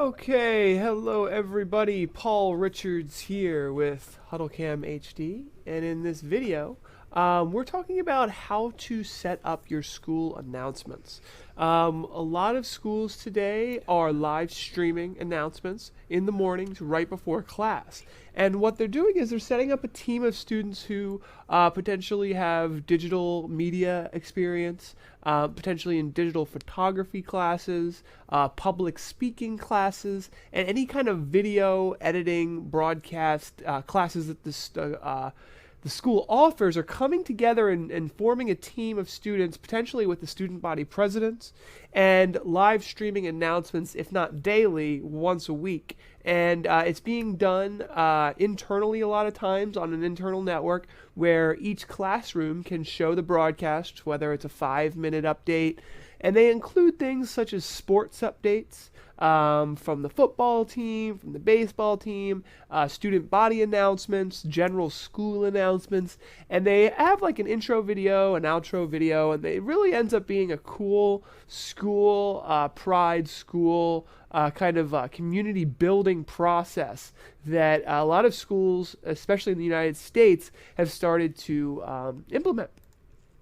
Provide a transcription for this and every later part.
Okay, hello everybody. Paul Richards here with HuddleCamHD, and in this video, we're talking about how to set up your school announcements. A lot of schools today are live streaming announcements in the mornings right before class. And what they're doing is they're setting up a team of students who potentially have digital media experience, potentially in digital photography classes, public speaking classes, and any kind of video editing, broadcast classes that the school offers are coming together and forming a team of students, potentially with the student body presidents, and live streaming announcements, if not daily, once a week. And it's being done internally a lot of times on an internal network where each classroom can show the broadcast, whether it's a 5-minute update. And they include things such as sports updates from the football team, from the baseball team, student body announcements, general school announcements, and they have like an intro video, an outro video, and it really ends up being a cool school, pride school, kind of community building process that a lot of schools, especially in the United States, have started to implement.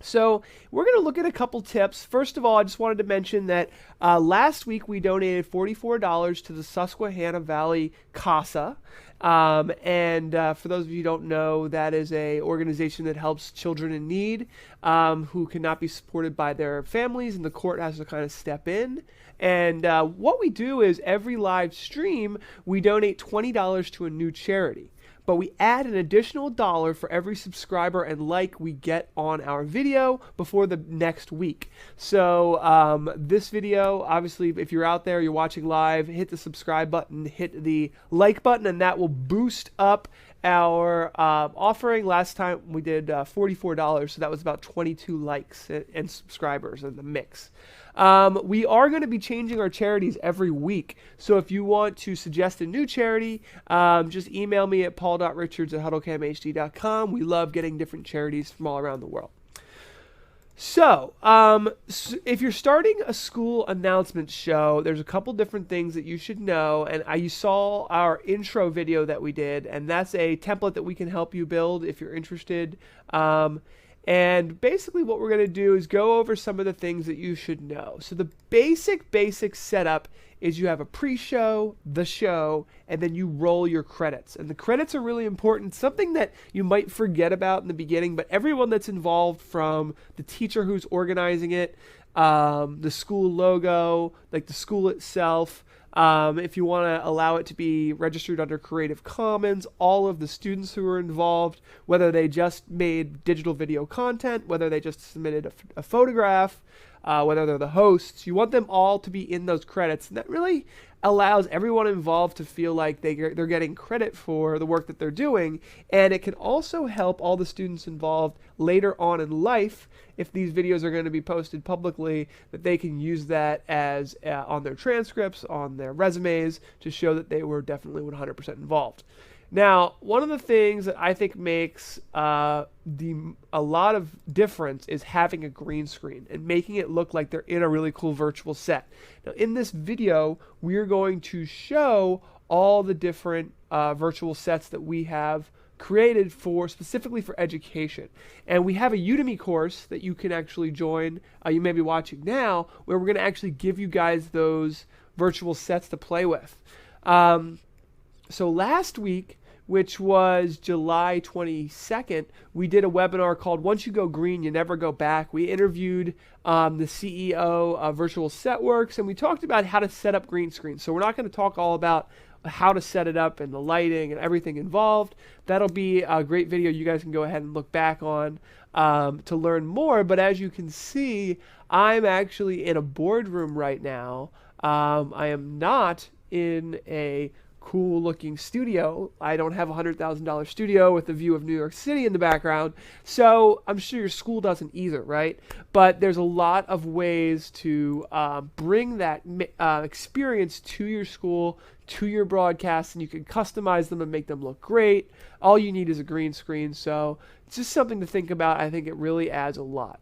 So we're going to look at a couple tips. First of all, I just wanted to mention that last week we donated $44 to the Susquehanna Valley CASA. For those of you who don't know, that is a organization that helps children in need who cannot be supported by their families, and the court has to kind of step in. And what we do is every live stream, we donate $20 to a new charity. But we add an additional $1 for every subscriber and like we get on our video before the next week. So this video, obviously, if you're out there, you're watching live, hit the subscribe button, hit the like button, and that will boost up our offering. Last time we did $44, so that was about 22 likes and subscribers in the mix. We are going to be changing our charities every week, so if you want to suggest a new charity, just email me at paul.richards@huddlecamhd.com. We love getting different charities from all around the world. So, if you're starting a school announcement show, there's a couple different things that you should know, and you saw our intro video that we did, and that's a template that we can help you build if you're interested. And basically what we're going to do is go over some of the things that you should know. So the basic setup is you have a pre-show, the show, and then you roll your credits. And the credits are really important, something that you might forget about in the beginning, but everyone that's involved, from the teacher who's organizing it, the school logo, like the school itself, if you want to allow it to be registered under Creative Commons, all of the students who are involved, whether they just made digital video content, whether they just submitted a photograph, whether they're the hosts, you want them all to be in those credits. And that really allows everyone involved to feel like they're getting credit for the work that they're doing. And it can also help all the students involved later on in life, if these videos are going to be posted publicly, that they can use that as on their transcripts, on their resumes, to show that they were definitely 100% involved. Now, one of the things that I think makes a lot of difference is having a green screen and making it look like they're in a really cool virtual set. Now, in this video, we're going to show all the different virtual sets that we have created specifically for education. And we have a Udemy course that you can actually join, you may be watching now, where we're going to actually give you guys those virtual sets to play with. So last week, which was July 22nd, we did a webinar called Once You Go Green, You Never Go Back. We interviewed the CEO of Virtual Setworks, and we talked about how to set up green screens. So we're not going to talk all about how to set it up and the lighting and everything involved. That'll be a great video you guys can go ahead and look back on to learn more. But as you can see, I'm actually in a boardroom right now. I am not in a cool looking studio. I don't have a $100,000 studio with a view of New York City in the background, so I'm sure your school doesn't either, right? But there's a lot of ways to bring that experience to your school, to your broadcasts, and you can customize them and make them look great. All you need is a green screen, so it's just something to think about. I think it really adds a lot.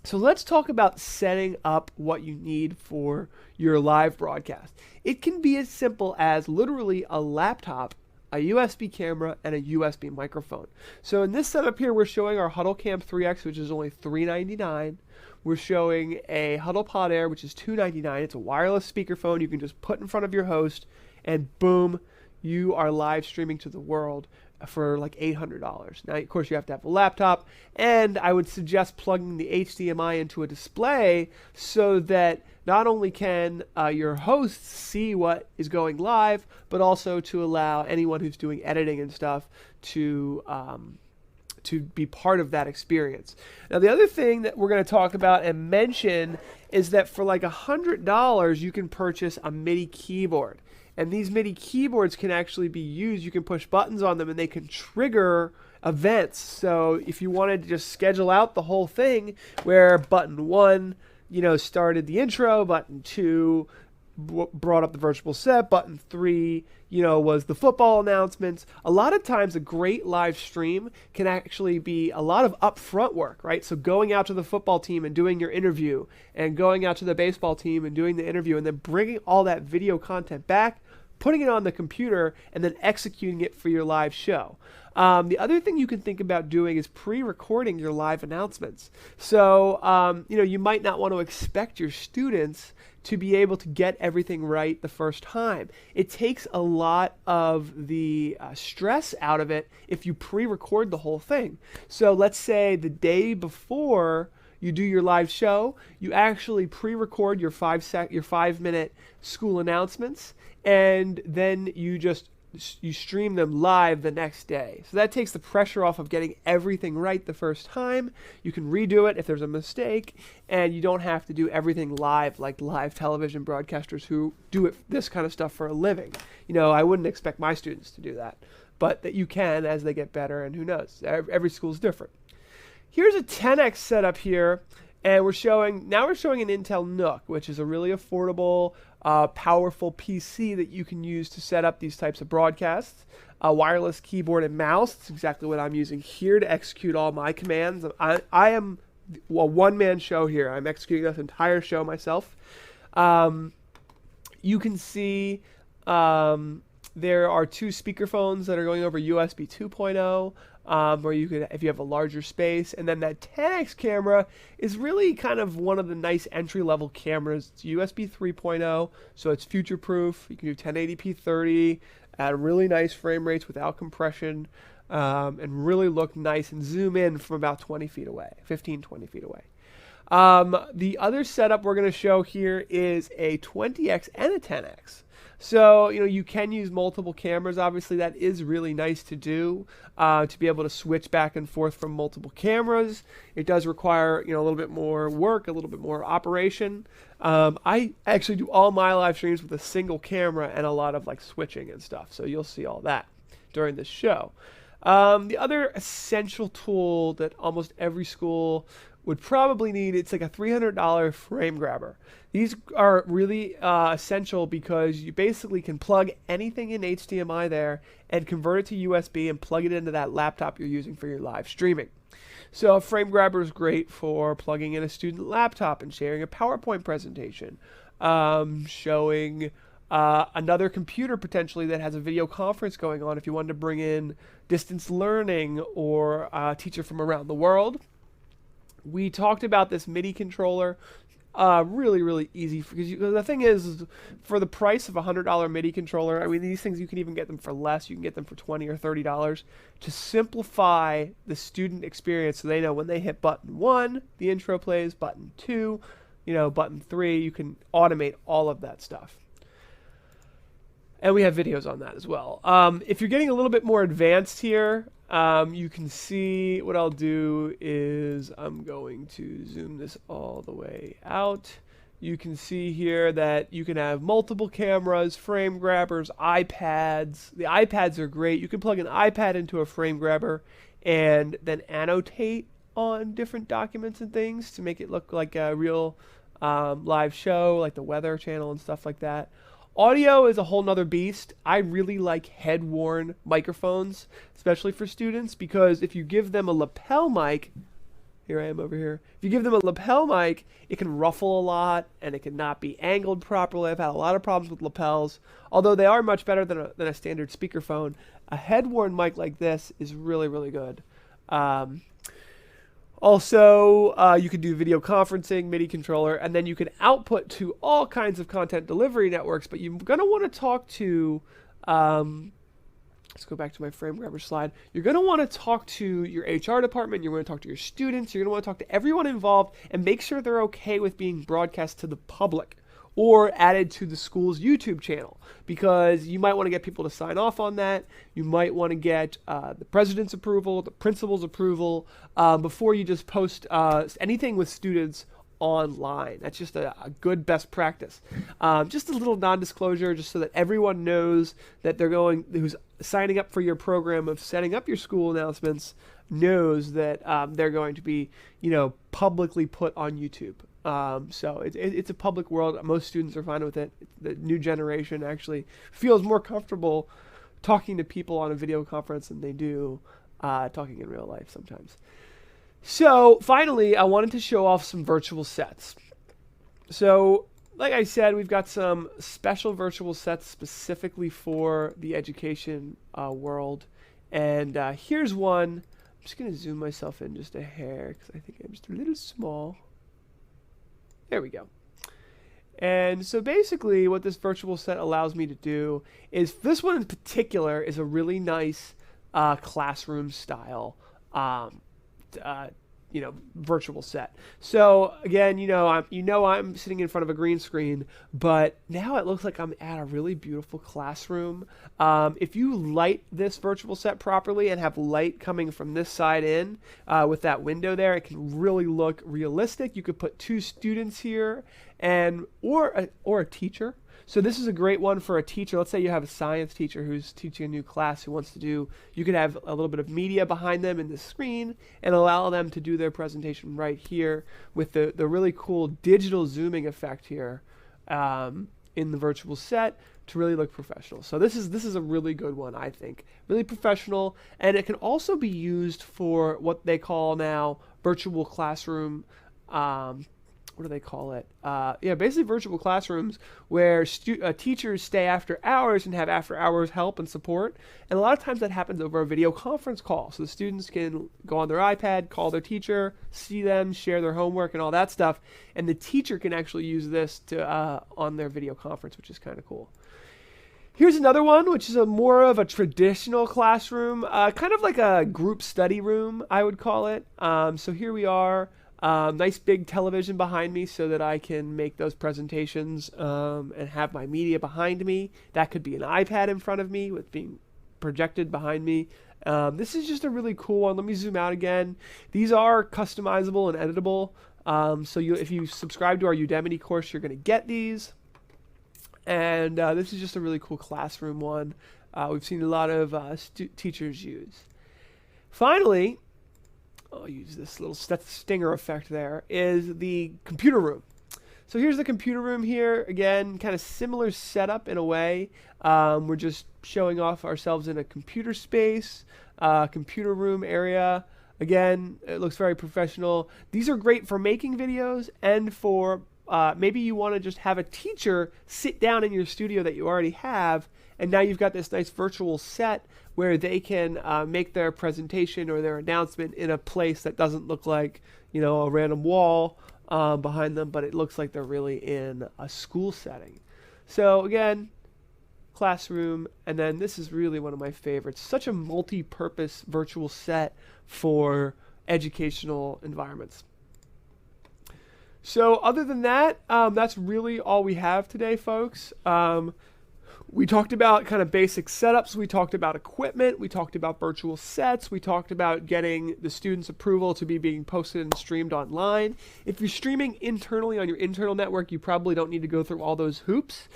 So let's talk about setting up what you need for your live broadcast. It can be as simple as literally a laptop, a USB camera, and a USB microphone. So in this setup here, we're showing our HuddleCam 3X, which is only $399. We're showing a HuddlePod Air, which is $299. It's a wireless speakerphone you can just put in front of your host, and boom, you are live streaming to the world for like $800. Now, of course, you have to have a laptop, and I would suggest plugging the HDMI into a display so that not only can your hosts see what is going live, but also to allow anyone who's doing editing and stuff to be part of that experience. Now, the other thing that we're going to talk about and mention is that for like $100, you can purchase a MIDI keyboard. And these MIDI keyboards can actually be used. You can push buttons on them and they can trigger events. So if you wanted to just schedule out the whole thing where button 1, started the intro, button 2 brought up the virtual set, button 3, was the football announcements. A lot of times a great live stream can actually be a lot of upfront work, right? So going out to the football team and doing your interview, and going out to the baseball team and doing the interview, and then bringing all that video content back, putting it on the computer, and then executing it for your live show. The other thing you can think about doing is pre-recording your live announcements. So, you might not want to expect your students to be able to get everything right the first time. It takes a lot of the stress out of it if you pre-record the whole thing. So let's say the day before you do your live show, you actually pre-record your 5-minute school announcements, and then you stream them live the next day. So that takes the pressure off of getting everything right the first time. You can redo it if there's a mistake, and you don't have to do everything live like live television broadcasters who do this kind of stuff for a living. I wouldn't expect my students to do that, but that you can as they get better, and who knows? Every school is different. Here's a 10X setup here, and we're showing an Intel NUC, which is a really affordable, powerful PC that you can use to set up these types of broadcasts. A wireless keyboard and mouse. It's exactly what I'm using here to execute all my commands. I am a one-man show here. I'm executing this entire show myself. You can see there are 2 speakerphones that are going over USB 2.0. Or you could, if you have a larger space, and then that 10X camera is really kind of one of the nice entry-level cameras. It's USB 3.0, so it's future-proof. You can do 1080p 30 at really nice frame rates without compression, and really look nice and zoom in from about 20 feet away, 15, 20 feet away. The other setup we're going to show here is a 20X and a 10X. So, you can use multiple cameras. Obviously, that is really nice to do, to be able to switch back and forth from multiple cameras. It does require, a little bit more work, a little bit more operation. I actually do all my live streams with a single camera and a lot of switching and stuff. So you'll see all that during this show. The other essential tool that almost every school would probably need, it's like a $300 frame grabber. These are really essential because you basically can plug anything in HDMI there and convert it to USB and plug it into that laptop you're using for your live streaming. So a frame grabber is great for plugging in a student laptop and sharing a PowerPoint presentation, showing another computer potentially that has a video conference going on if you wanted to bring in distance learning or a teacher from around the world. We talked about this MIDI controller. Really, really easy, because the thing is, for the price of a $100 MIDI controller, I mean, these things, you can even get them for less. You can get them for $20 or $30 to simplify the student experience, so they know when they hit button 1, the intro plays, button 2, button 3, you can automate all of that stuff. And we have videos on that as well. If you're getting a little bit more advanced here, you can see what I'll do is I'm going to zoom this all the way out. You can see here that you can have multiple cameras, frame grabbers, iPads. The iPads are great. You can plug an iPad into a frame grabber and then annotate on different documents and things to make it look like a real live show, like the Weather Channel and stuff like that. Audio is a whole nother beast. I really like head-worn microphones, especially for students, because if you give them a lapel mic, Here I am over here. If you give them a lapel mic, it can ruffle a lot and it can not be angled properly. I've had a lot of problems with lapels, although they are much better than a standard speakerphone. A head-worn mic like this is really, really good. Also, you can do video conferencing, MIDI controller, and then you can output to all kinds of content delivery networks, but you're going to want to talk to, let's go back to my frame grabber slide. You're going to want to talk to your HR department, you're going to talk to your students, you're going to want to talk to everyone involved, and make sure they're okay with being broadcast to the public or added to the school's YouTube channel, because you might want to get people to sign off on that. You might want to get the president's approval, the principal's approval, before you just post anything with students online. That's just a good best practice. Just a little non-disclosure, just so that everyone knows that who's signing up for your program of setting up your school announcements knows that they're going to be, publicly put on YouTube. So it's a public world. Most students are fine with it. The new generation actually feels more comfortable talking to people on a video conference than they do talking in real life sometimes. So finally, I wanted to show off some virtual sets. So like I said, we've got some special virtual sets specifically for the education world. And here's one. I'm just going to zoom myself in just a hair because I think I'm just a little small. There we go. And so basically what this virtual set allows me to do is, this one in particular is a really nice classroom style virtual set. So again, I'm sitting in front of a green screen, but now it looks like I'm at a really beautiful classroom. If you light this virtual set properly and have light coming from this side in with that window there, it can really look realistic. You could put 2 students here or a teacher. So this is a great one for a teacher. Let's say you have a science teacher who's teaching a new class who wants to do, you could have a little bit of media behind them in the screen and allow them to do their presentation right here with the really cool digital zooming effect here in the virtual set to really look professional. So this is a really good one, I think. Really professional, and it can also be used for what they call now virtual classroom. What do they call it? Basically virtual classrooms where teachers stay after hours and have after hours help and support. And a lot of times that happens over a video conference call. So the students can go on their iPad, call their teacher, see them, share their homework and all that stuff. And the teacher can actually use this on their video conference, which is kind of cool. Here's another one, which is more of a traditional classroom, kind of like a group study room, I would call it. So here we are. Nice big television behind me so that I can make those presentations and have my media behind me. That could be an iPad in front of me with being projected behind me. This is just a really cool one. Let me zoom out again. These are customizable and editable. So if you subscribe to our Udemy course, you're going to get these. And this is just a really cool classroom one. We've seen a lot of teachers use. Finally, I'll use this little stinger effect there, is the computer room. So here's the computer room here. Again, kind of similar setup in a way. We're just showing off ourselves in a computer space, computer room area. Again, it looks very professional. These are great for making videos and for maybe you want to just have a teacher sit down in your studio that you already have, and now you've got this nice virtual set where they can make their presentation or their announcement in a place that doesn't look like, a random wall behind them, but it looks like they're really in a school setting. So again, classroom, and then this is really one of my favorites. Such a multi-purpose virtual set for educational environments. So other than that, that's really all we have today, folks. We talked about kind of basic setups. We talked about equipment. We talked about virtual sets. We talked about getting the students' approval to be being posted and streamed online. If you're streaming internally on your internal network, you probably don't need to go through all those hoops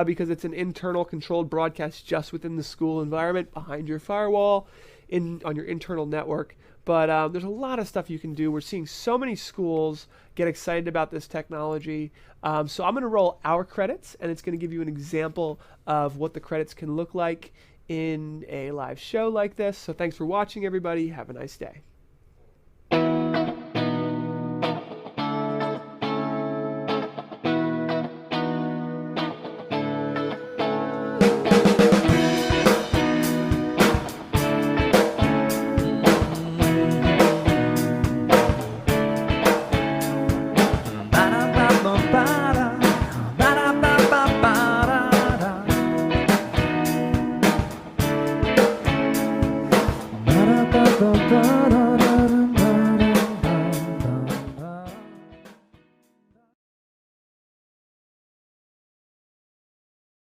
because it's an internal controlled broadcast just within the school environment behind your firewall on your internal network. But there's a lot of stuff you can do. We're seeing so many schools get excited about this technology. So I'm going to roll our credits, and it's going to give you an example of what the credits can look like in a live show like this. So thanks for watching, everybody. Have a nice day.